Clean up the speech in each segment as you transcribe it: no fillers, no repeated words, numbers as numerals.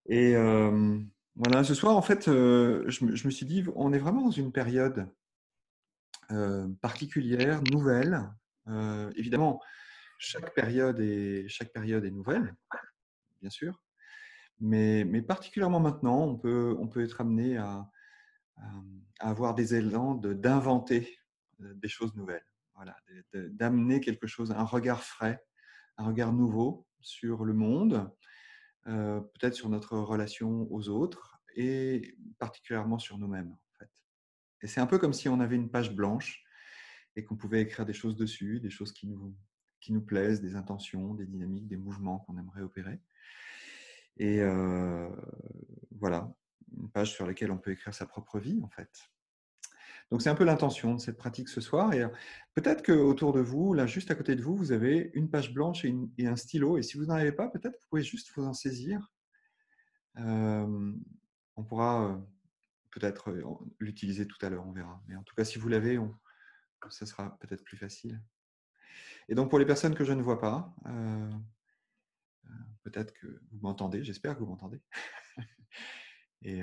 Et voilà, ce soir, en fait, je me suis dit, on est vraiment dans une période particulière, nouvelle. Évidemment, chaque période est nouvelle, bien sûr, mais particulièrement maintenant, on peut être amené à- à avoir des élans d'inventer des choses nouvelles. Voilà, d'amener quelque chose, un regard frais, un regard nouveau sur le monde, peut-être sur notre relation aux autres et particulièrement sur nous-mêmes, en fait. Et c'est un peu comme si on avait une page blanche et qu'on pouvait écrire des choses dessus, des choses qui nous plaisent, des intentions, des dynamiques, des mouvements qu'on aimerait opérer. Et voilà, une page sur laquelle on peut écrire sa propre vie, en fait. Donc c'est un peu l'intention de cette pratique ce soir. Et peut-être qu'autour de vous, là, juste à côté de vous, vous avez une page blanche et un stylo. Et si vous n'en avez pas, peut-être vous pouvez juste vous en saisir. Euh, on pourra peut-être l'utiliser tout à l'heure, on verra. Mais en tout cas, si vous l'avez, ça sera peut-être plus facile. Et donc pour les personnes que je ne vois pas, peut-être que vous m'entendez, j'espère que vous m'entendez. Et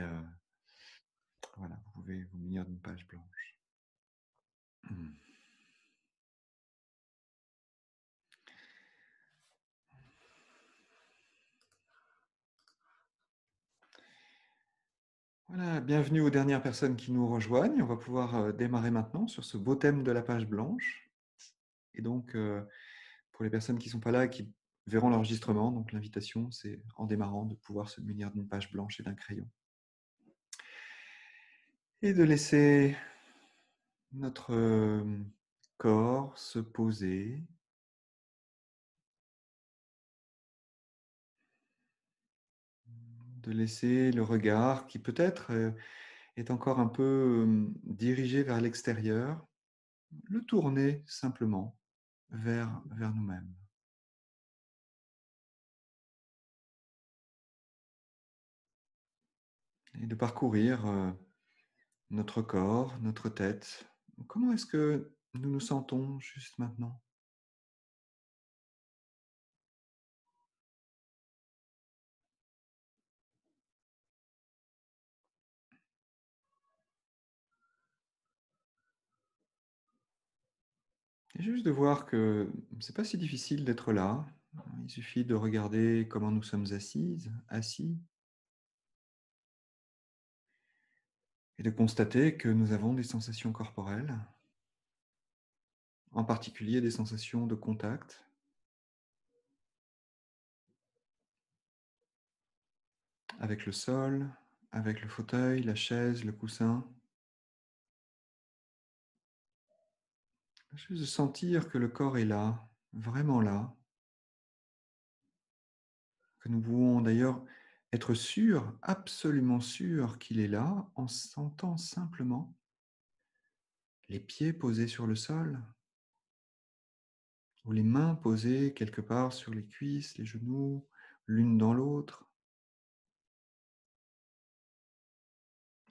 voilà, vous pouvez vous munir d'une page blanche. Voilà, bienvenue aux dernières personnes qui nous rejoignent. On va pouvoir démarrer maintenant sur ce beau thème de la page blanche. Et donc, pour les personnes qui ne sont pas là et qui verront l'enregistrement, donc l'invitation, c'est en démarrant de pouvoir se munir d'une page blanche et d'un crayon. Et de laisser notre corps se poser. De laisser le regard qui peut-être est encore un peu dirigé vers l'extérieur, le tourner simplement vers nous-mêmes. Et de parcourir notre corps, notre tête. Comment est-ce que nous nous sentons juste maintenant? Et juste de voir que c'est pas si difficile d'être là. Il suffit de regarder comment nous sommes assises, assis, et de constater que nous avons des sensations corporelles, en particulier des sensations de contact avec le sol, avec le fauteuil, la chaise, le coussin. Juste de sentir que le corps est là, vraiment là, que nous pouvons d'ailleurs être sûrs, absolument sûrs qu'il est là, en sentant simplement les pieds posés sur le sol, ou les mains posées quelque part sur les cuisses, les genoux, l'une dans l'autre.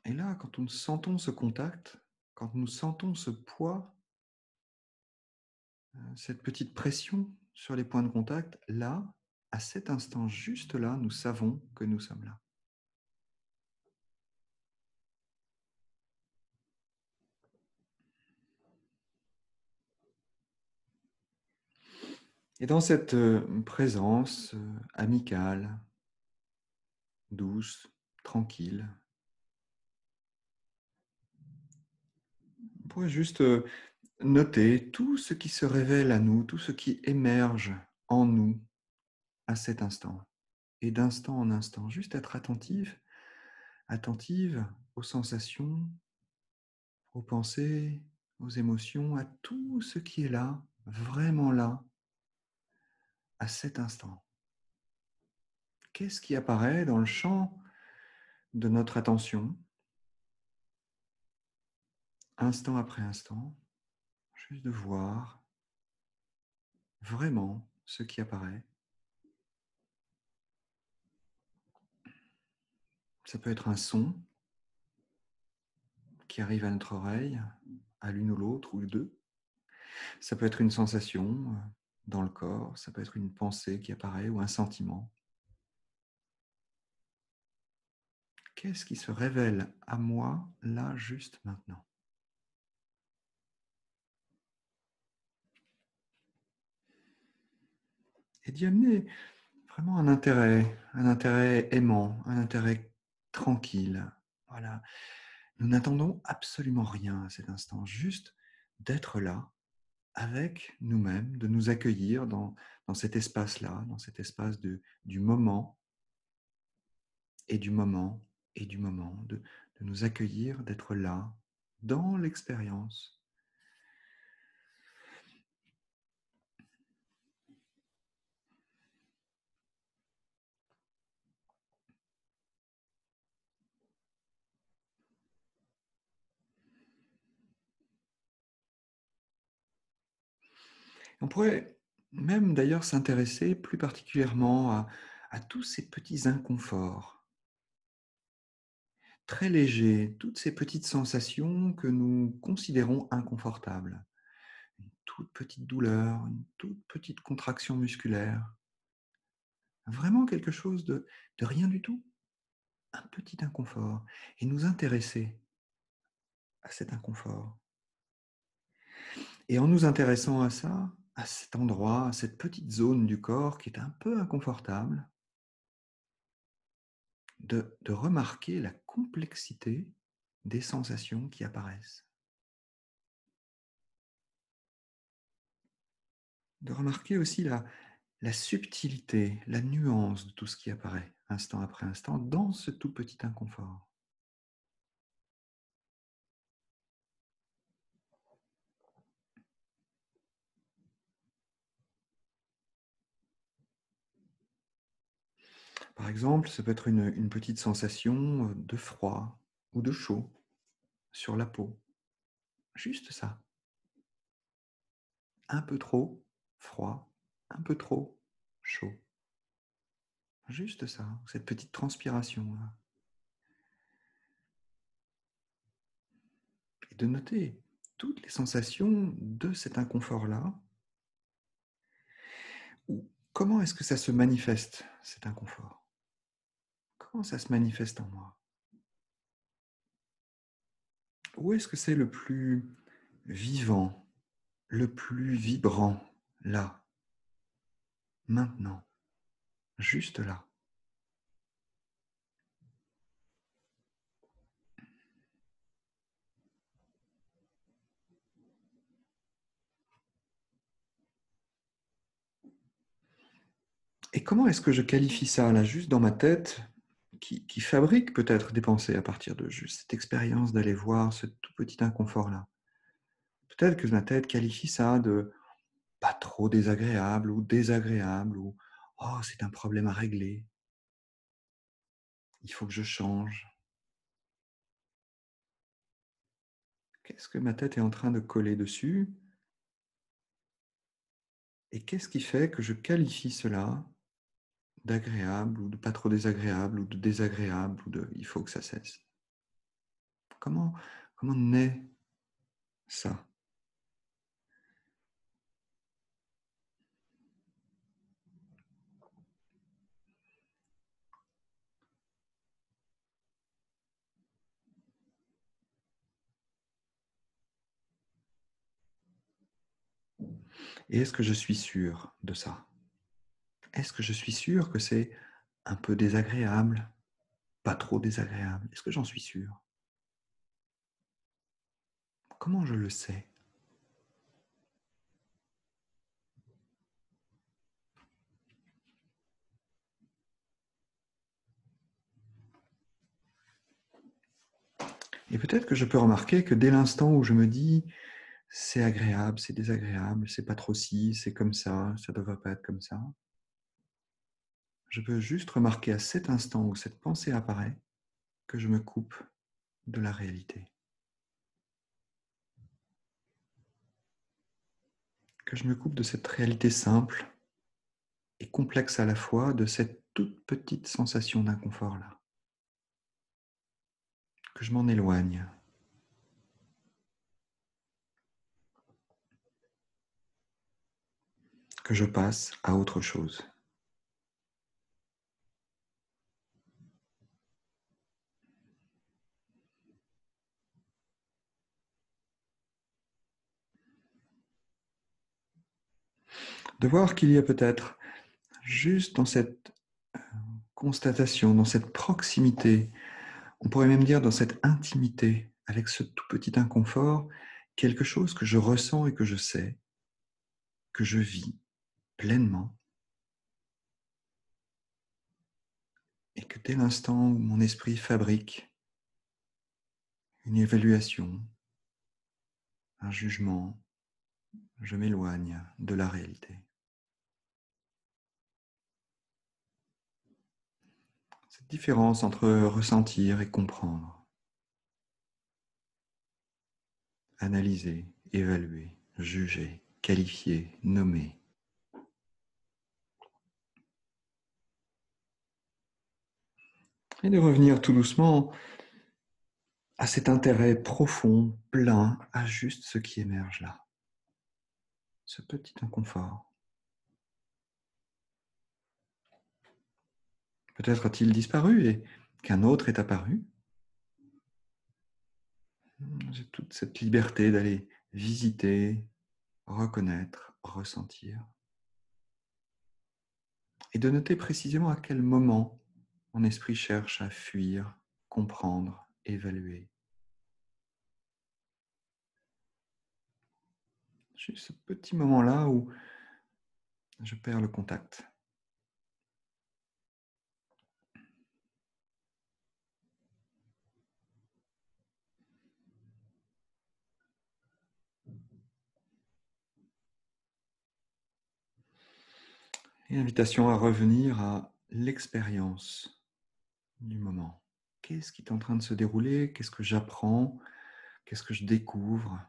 Et là, quand nous sentons ce contact, quand nous sentons ce poids, cette petite pression sur les points de contact, là, à cet instant juste là, nous savons que nous sommes là. Et dans cette présence amicale, douce, tranquille, on pourrait juste noter tout ce qui se révèle à nous, tout ce qui émerge en nous à cet instant. Et d'instant en instant, juste être attentive aux sensations, aux pensées, aux émotions, à tout ce qui est là, vraiment là, à cet instant. Qu'est-ce qui apparaît dans le champ de notre attention, instant après instant, juste de voir vraiment ce qui apparaît. Ça peut être un son qui arrive à notre oreille, à l'une ou l'autre, ou les deux. Ça peut être une sensation dans le corps, ça peut être une pensée qui apparaît ou un sentiment. Qu'est-ce qui se révèle à moi, là, juste maintenant? Et d'y amener vraiment un intérêt aimant, un intérêt tranquille. Voilà. Nous n'attendons absolument rien à cet instant, juste d'être là avec nous-mêmes, de nous accueillir dans cet espace-là, dans cet espace du moment et du moment et du moment, de nous accueillir, d'être là, dans l'expérience. On pourrait même d'ailleurs s'intéresser plus particulièrement à tous ces petits inconforts très légers, toutes ces petites sensations que nous considérons inconfortables. Une toute petite douleur, une toute petite contraction musculaire, vraiment quelque chose de rien du tout, un petit inconfort, et nous intéresser à cet inconfort. Et en nous intéressant à ça, à cet endroit, à cette petite zone du corps qui est un peu inconfortable, de remarquer la complexité des sensations qui apparaissent. De remarquer aussi la subtilité, la nuance de tout ce qui apparaît, instant après instant, dans ce tout petit inconfort. Par exemple, ça peut être une petite sensation de froid ou de chaud sur la peau. Juste ça. Un peu trop froid, un peu trop chaud. Juste ça, cette petite transpiration-là. Et de noter toutes les sensations de cet inconfort-là. Ou comment est-ce que ça se manifeste, cet inconfort? Comment ça se manifeste en moi? Où est-ce que c'est le plus vivant, le plus vibrant, là, maintenant, juste là? Et comment est-ce que je qualifie ça, là, juste dans ma tête, qui fabrique peut-être des pensées à partir de juste cette expérience d'aller voir ce tout petit inconfort-là? Peut-être que ma tête qualifie ça de pas trop désagréable, ou oh, c'est un problème à régler, il faut que je change. Qu'est-ce que ma tête est en train de coller dessus? Et qu'est-ce qui fait que je qualifie cela d'agréable ou de pas trop désagréable ou de désagréable ou de il faut que ça cesse? Comment, comment naît ça? Et est-ce que je suis sûr de ça? Est-ce que je suis sûr que c'est un peu désagréable, pas trop désagréable? Est-ce que j'en suis sûr? Comment je le sais? Et peut-être que je peux remarquer que dès l'instant où je me dis c'est agréable, c'est désagréable, c'est pas trop ci, c'est comme ça devrait pas être comme ça, je peux juste remarquer à cet instant où cette pensée apparaît que je me coupe de la réalité, que je me coupe de cette réalité simple et complexe à la fois, de cette toute petite sensation d'inconfort-là, que je m'en éloigne, que je passe à autre chose. de voir qu'il y a peut-être juste dans cette constatation, dans cette proximité, on pourrait même dire dans cette intimité, avec ce tout petit inconfort, quelque chose que je ressens et que je sais, que je vis pleinement, et que dès l'instant où mon esprit fabrique une évaluation, un jugement, je m'éloigne de la réalité. Cette différence entre ressentir et comprendre, analyser, évaluer, juger, qualifier, nommer, et de revenir tout doucement à cet intérêt profond, plein, à juste ce qui émerge là, ce petit inconfort. Peut-être a-t-il disparu et qu'un autre est apparu. J'ai toute cette liberté d'aller visiter, reconnaître, ressentir, et de noter précisément à quel moment mon esprit cherche à fuir, comprendre, évaluer. J'ai ce petit moment-là où je perds le contact. Et invitation à revenir à l'expérience du moment. Qu'est-ce qui est en train de se dérouler? Qu'est-ce que j'apprends? Qu'est-ce que je découvre?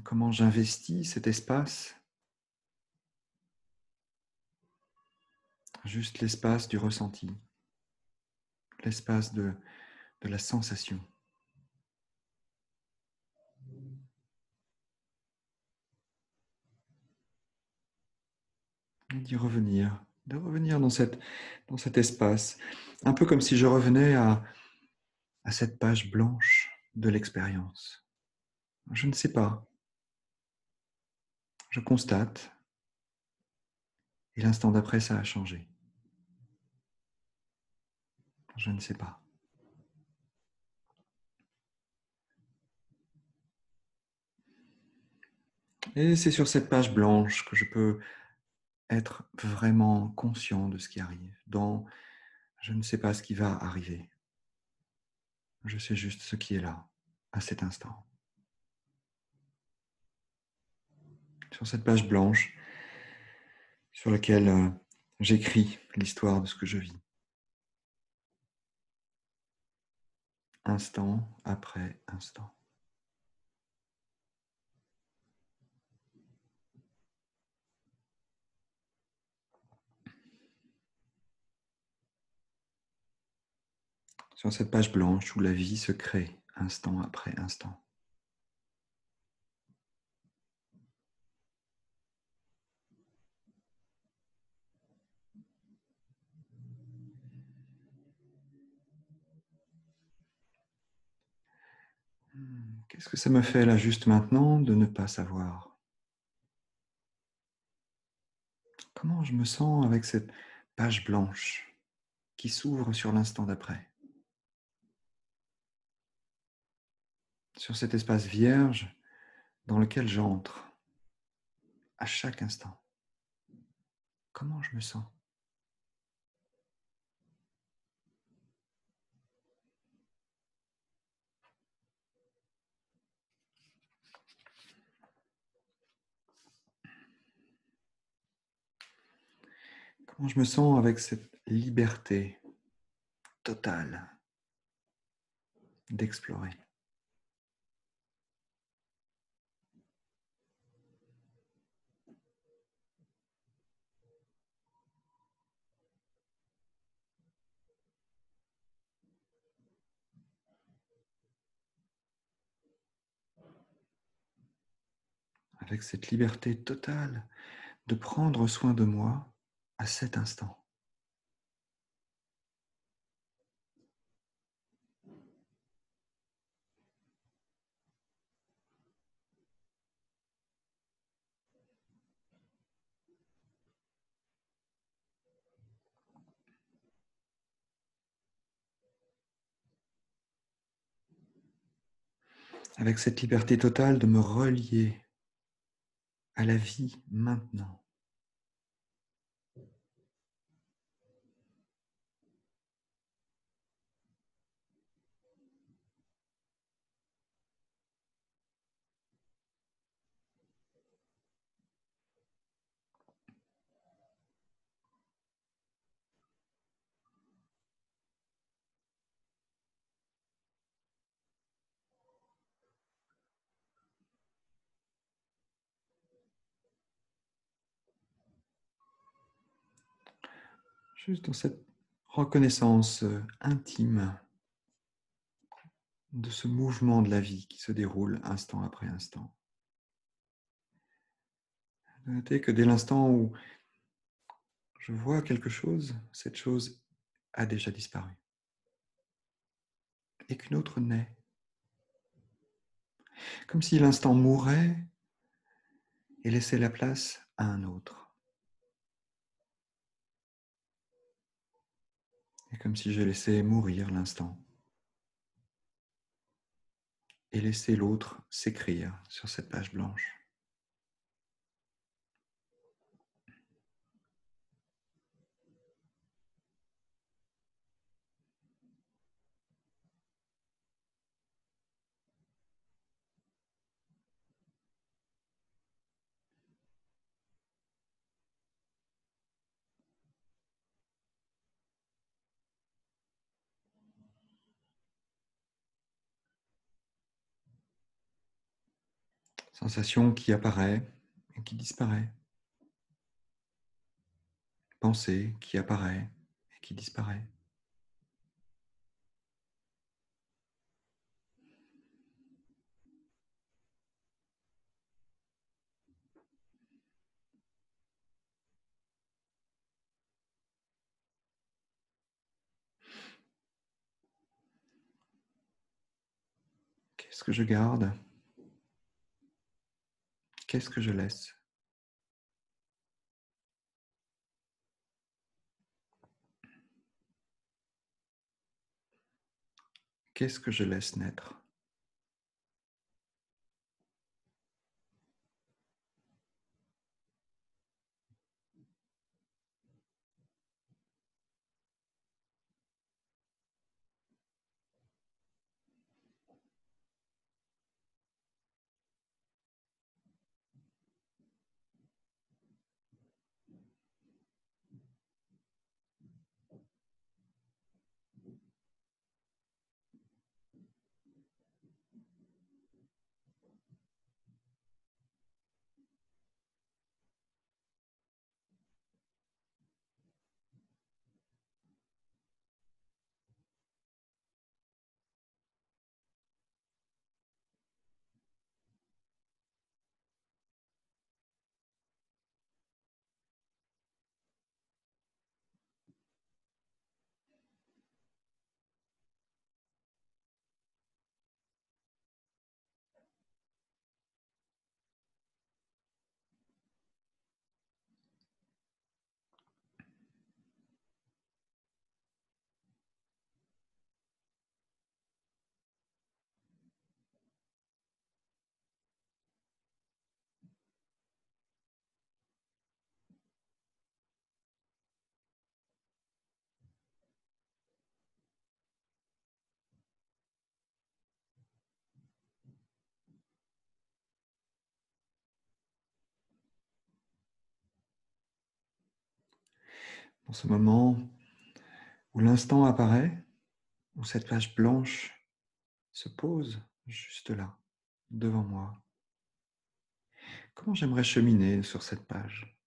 Comment j'investis cet espace? Juste l'espace du ressenti, l'espace de la sensation. Et d'y revenir, de revenir dans cet espace, un peu comme si je revenais à cette page blanche de l'expérience. Je ne sais pas, je constate, et l'instant d'après, ça a changé. Je ne sais pas. Et c'est sur cette page blanche que je peux être vraiment conscient de ce qui arrive. Dans je ne sais pas ce qui va arriver. Je sais juste ce qui est là, à cet instant. Sur cette page blanche sur laquelle j'écris l'histoire de ce que je vis. Instant après instant. Sur cette page blanche où la vie se crée instant après instant. Qu'est-ce que ça me fait là juste maintenant de ne pas savoir? Comment je me sens avec cette page blanche qui s'ouvre sur l'instant d'après? Sur cet espace vierge dans lequel j'entre à chaque instant. Comment je me sens? Comment je me sens avec cette liberté totale d'explorer? Avec cette liberté totale de prendre soin de moi à cet instant. avec cette liberté totale de me relier à la vie maintenant. Juste dans cette reconnaissance intime de ce mouvement de la vie qui se déroule instant après instant. De noter que dès l'instant où je vois quelque chose, cette chose a déjà disparu. Et qu'une autre naît. Comme si l'instant mourait et laissait la place à un autre. Et comme si je laissais mourir l'instant. Et laisser l'autre s'écrire sur cette page blanche. Sensation qui apparaît et qui disparaît. Pensée qui apparaît et qui disparaît. Qu'est-ce que je garde? Qu'est-ce que je laisse? Qu'est-ce que je laisse naître? Dans ce moment où l'instant apparaît, où cette page blanche se pose juste là, devant moi, comment j'aimerais cheminer sur cette page?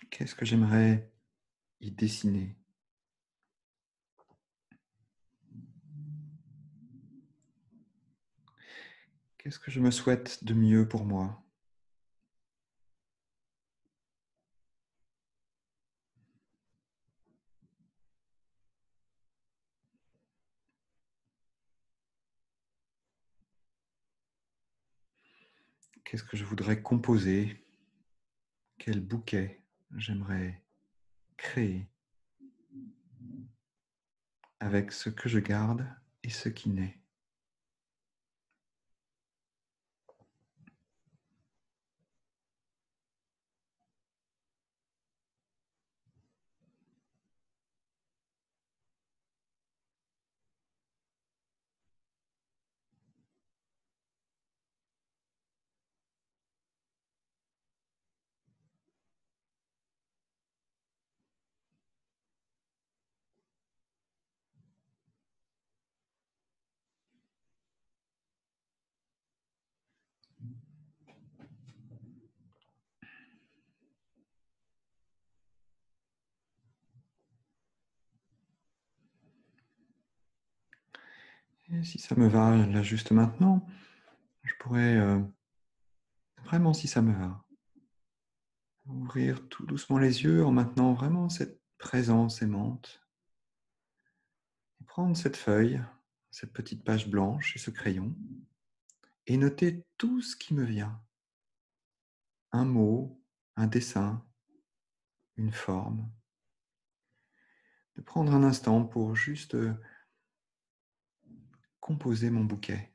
Qu'est-ce que j'aimerais y dessiner? Qu'est-ce que je me souhaite de mieux pour moi? Qu'est-ce que je voudrais composer? Quel bouquet j'aimerais créer? avec ce que je garde et ce qui naît. Et si ça me va là juste maintenant, je pourrais vraiment, si ça me va, ouvrir tout doucement les yeux en maintenant vraiment cette présence aimante. Et prendre cette feuille, cette petite page blanche et ce crayon et noter tout ce qui me vient. Un mot, un dessin, une forme. De prendre un instant pour juste composer mon bouquet.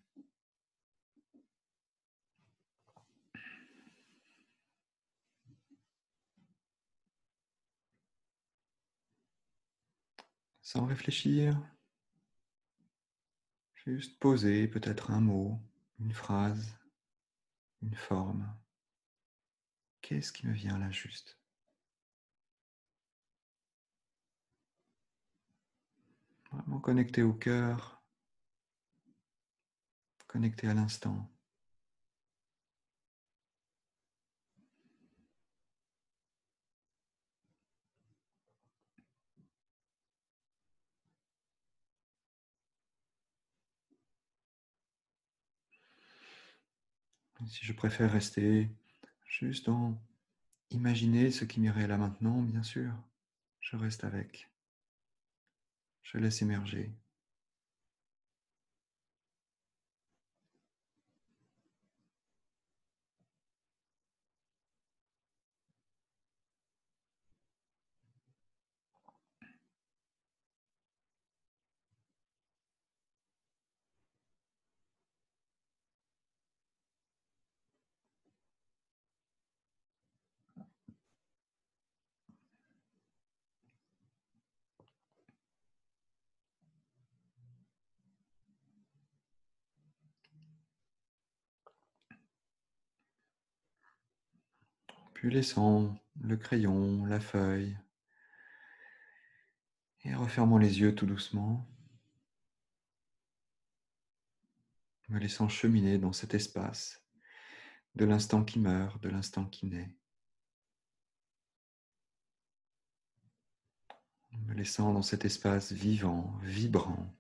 Sans réfléchir, juste poser peut-être un mot, une phrase, une forme. Qu'est-ce qui me vient là juste? Vraiment connecté au cœur, connecté à l'instant. Et si je préfère rester juste dans imaginer ce qui m'irait là maintenant, bien sûr, je reste avec. Je laisse émerger. Puis laissant le crayon, la feuille, et refermant les yeux tout doucement, me laissant cheminer dans cet espace de l'instant qui meurt, de l'instant qui naît, me laissant dans cet espace vivant, vibrant,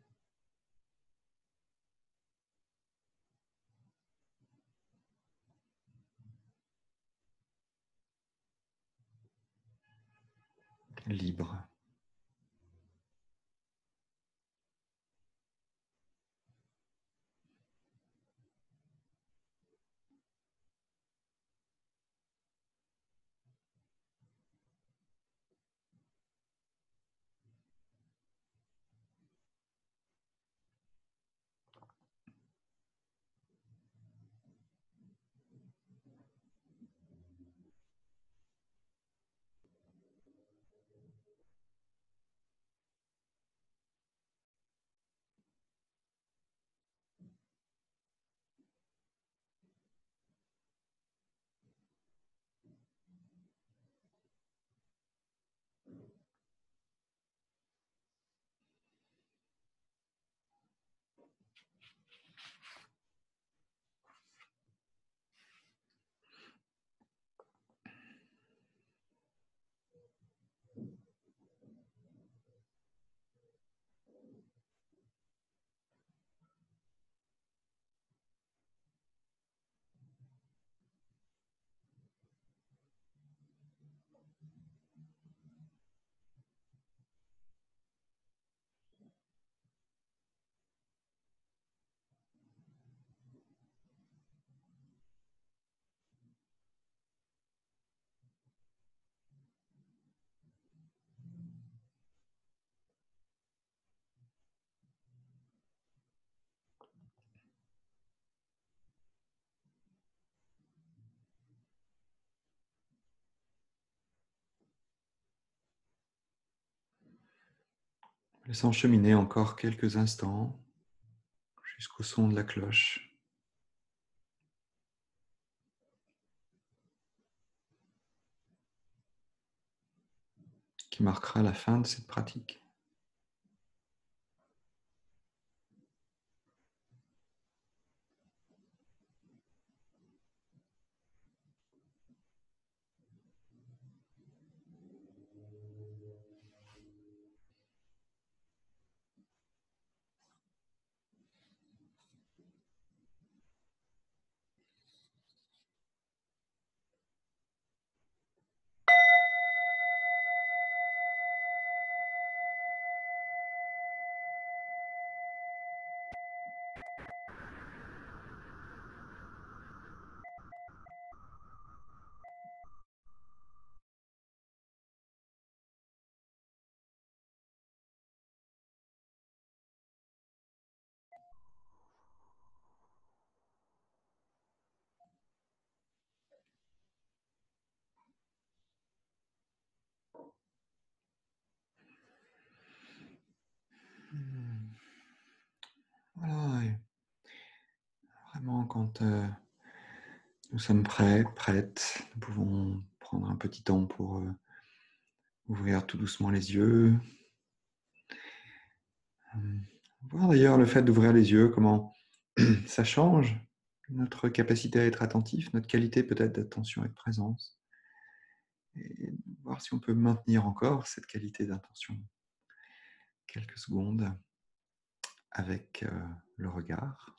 libre. Laissant cheminer encore quelques instants jusqu'au son de la cloche qui marquera la fin de cette pratique. Voilà, et vraiment quand nous sommes prêts, prêtes, nous pouvons prendre un petit temps pour ouvrir tout doucement les yeux. Voir d'ailleurs le fait d'ouvrir les yeux, comment ça change notre capacité à être attentif, notre qualité peut-être d'attention et de présence. Et voir si on peut maintenir encore cette qualité d'attention quelques secondes avec le regard.